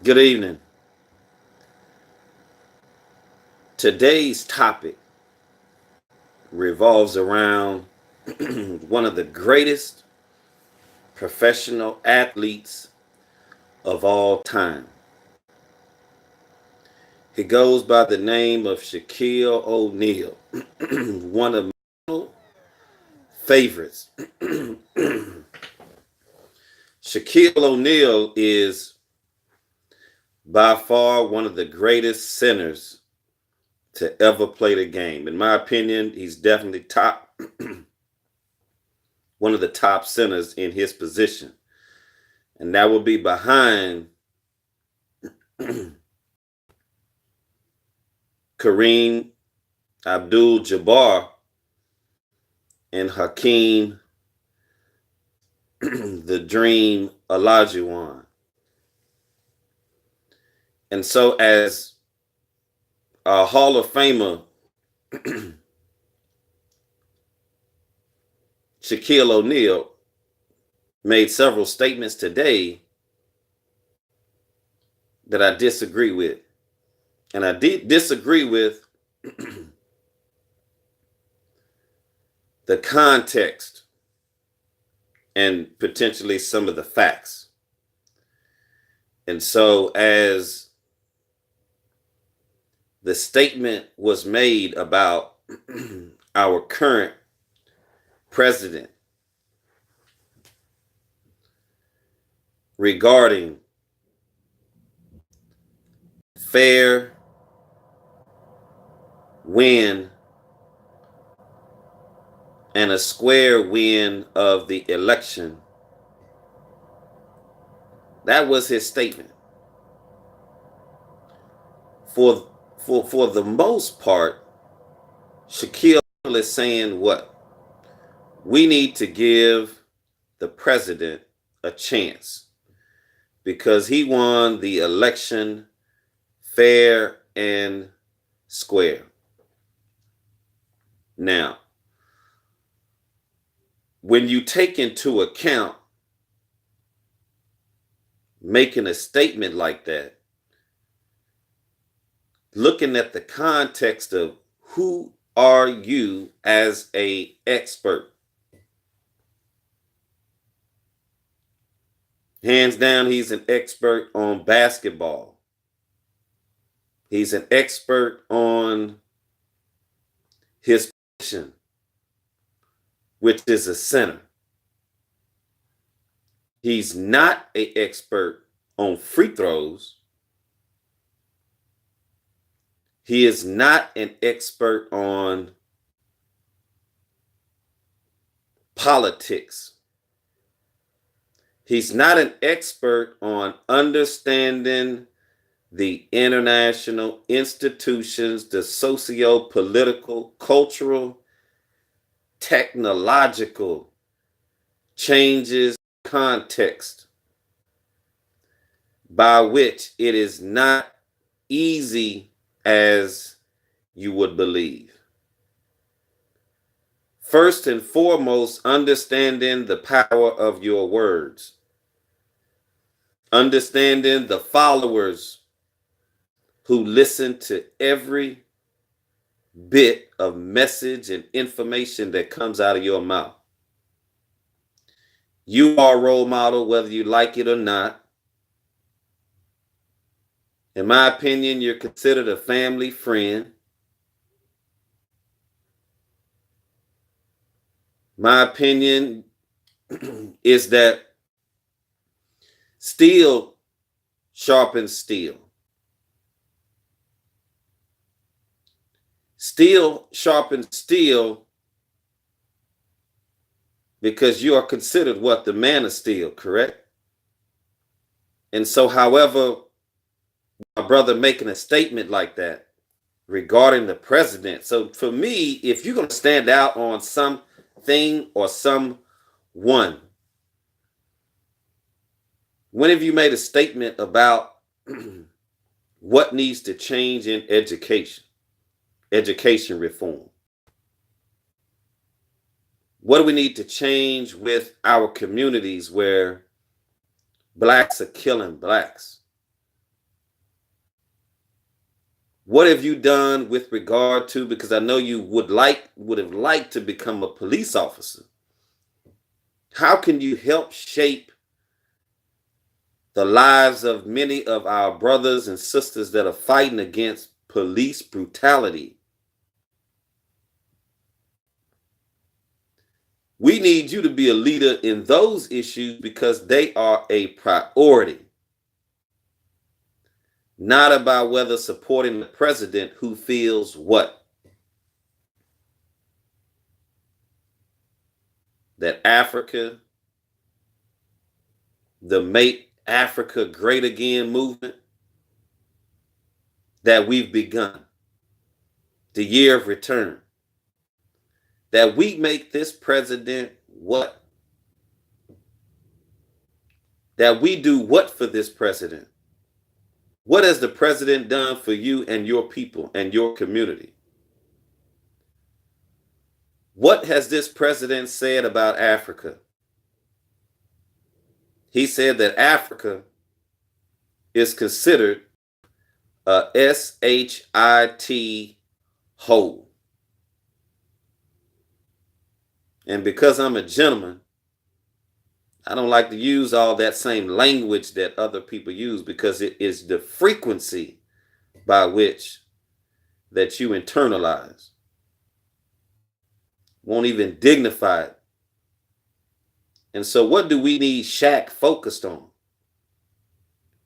Good evening. Today's topic revolves around one of the greatest professional athletes of all time. He goes by the name of Shaquille O'Neal, one of my favorites. Shaquille O'Neal is by far one of the greatest centers to ever play the game. In my opinion, he's definitely top one of the top centers in his position. And that will be behind Kareem Abdul-Jabbar and Hakeem the Dream Olajuwon. And so as a Hall of Famer, Shaquille O'Neal made several statements today that I disagree with. And I disagree with the context and potentially some of the facts. And so as the statement was made about our current president regarding fair win and a square win of the election. That was his statement. For the most part, Shaquille is saying what? We need to give the president a chance because he won the election fair and square. Now, when you take into account making a statement like that, looking at the context of who are you as an expert? Hands down, he's an expert on basketball. He's an expert on his position, which is a center. He's not an expert on free throws. He is not an expert on politics. He's not an expert on understanding the international institutions, the socio-political, cultural, technological changes, context by which it is not easy as you would believe. First and foremost, understanding the power of your words, understanding the followers who listen to every bit of message and information that comes out of your mouth. You are a role model, whether you like it or not. In my opinion, you're considered a family friend. My opinion is that steel sharpens steel. Steel sharpens steel because you are considered what? The man of steel, correct? And so, however, my brother making a statement like that regarding the president. So for me, if you're going to stand out on something or someone, when have you made a statement about what needs to change in education reform? What do we need to change with our communities where blacks are killing blacks? What have you done with regard to, because I know you would have liked to become a police officer. How can you help shape the lives of many of our brothers and sisters that are fighting against police brutality? We need you to be a leader in those issues because they are a priority. Not about whether supporting the president who feels what? That Africa, the Make Africa Great Again movement that we've begun, the year of return, that we make this president what? That we do what for this president? What has the president done for you and your people and your community? What has this president said about Africa? He said that Africa is considered a SHIT whole. And because I'm a gentleman, I don't like to use all that same language that other people use, because it is the frequency by which that you internalize. Won't even dignify it. And so what do we need Shaq focused on?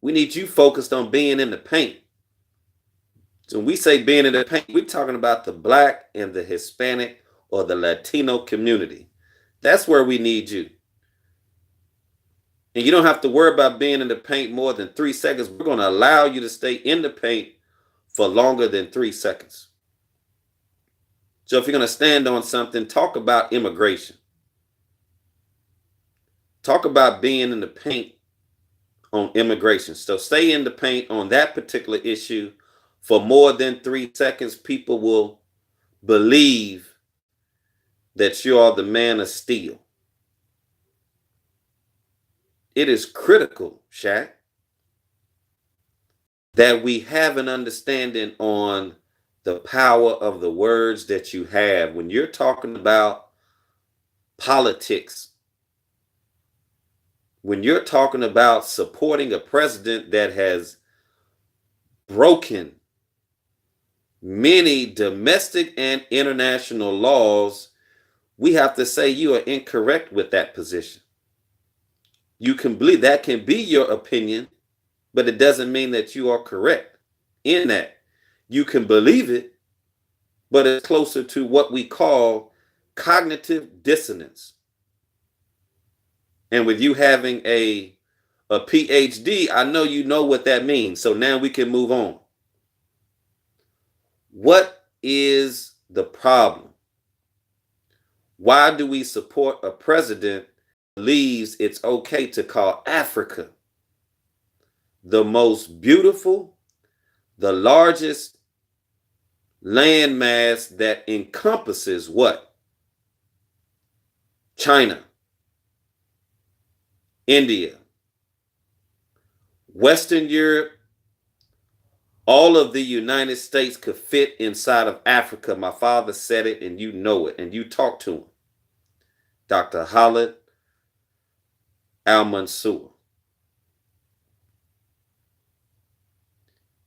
We need you focused on being in the paint. So when we say being in the paint, we're talking about the Black and the Hispanic or the Latino community. That's where we need you. And you don't have to worry about being in the paint more than 3 seconds. We're going to allow you to stay in the paint for longer than 3 seconds. So if you're going to stand on something, talk about immigration. Talk about being in the paint on immigration. So stay in the paint on that particular issue for more than 3 seconds. People will believe that you are the man of steel. It is critical, Shaq, that we have an understanding on the power of the words that you have when you're talking about politics, when you're talking about supporting a president that has broken many domestic and international laws. We have to say you are incorrect with that position. You can believe that can be your opinion, but it doesn't mean that you are correct in that. You can believe it, but it's closer to what we call cognitive dissonance. And with you having a PhD, I know you know what that means. So now we can move on. What is the problem? Why do we support a president who believes it's okay to call Africa the most beautiful, the largest landmass that encompasses what? China, India, Western Europe, all of the United States could fit inside of Africa. My father said it, and you know it, and you talk to him. Dr. Khalid Al-Mansour.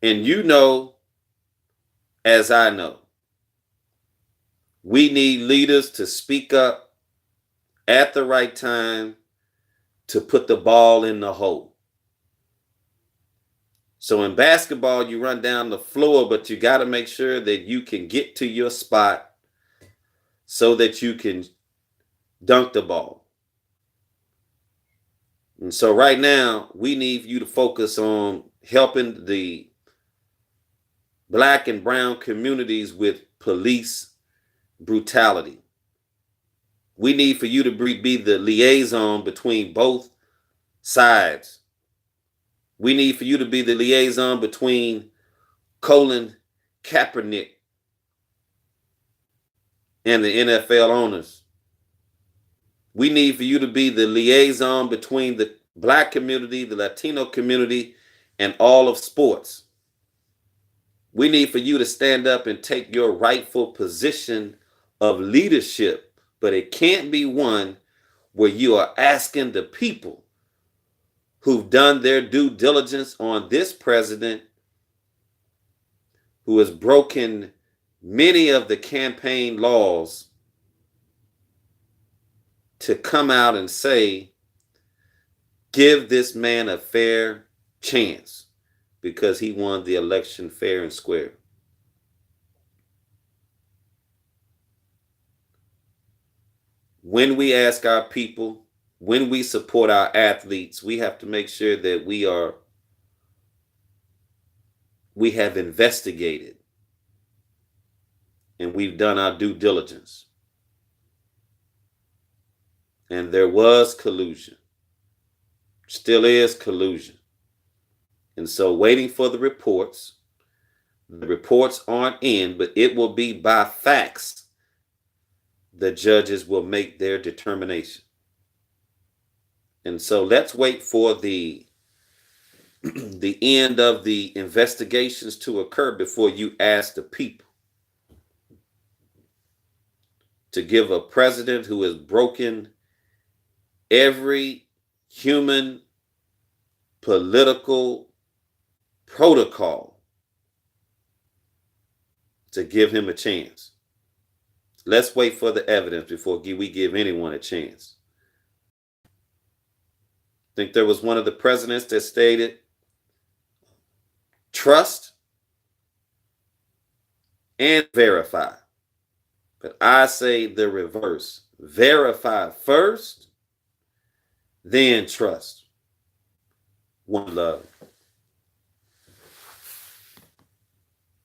And you know, as I know, we need leaders to speak up at the right time to put the ball in the hole. So in basketball, you run down the floor, but you got to make sure that you can get to your spot so that you can dunk the ball. And so right now, we need you to focus on helping the Black and brown communities with police brutality. We need for you to be the liaison between both sides. We need for you to be the liaison between Colin Kaepernick and the NFL owners. We need for you to be the liaison between the Black community, the Latino community, and all of sports. We need for you to stand up and take your rightful position of leadership, but it can't be one where you are asking the people who've done their due diligence on this president, who has broken many of the campaign laws, to come out and say, give this man a fair chance because he won the election fair and square. When we ask our people, when we support our athletes, we have to make sure that we have investigated and we've done our due diligence. And there was collusion, still is collusion. And so waiting for the reports aren't in, but it will be by facts. The judges will make their determination. And so let's wait for the end of the investigations to occur before you ask the people to give a president who has broken every human political protocol, to give him a chance. Let's wait for the evidence before we give anyone a chance. I think there was one of the presidents that stated, trust and verify. But I say the reverse. Verify first, then trust. One love.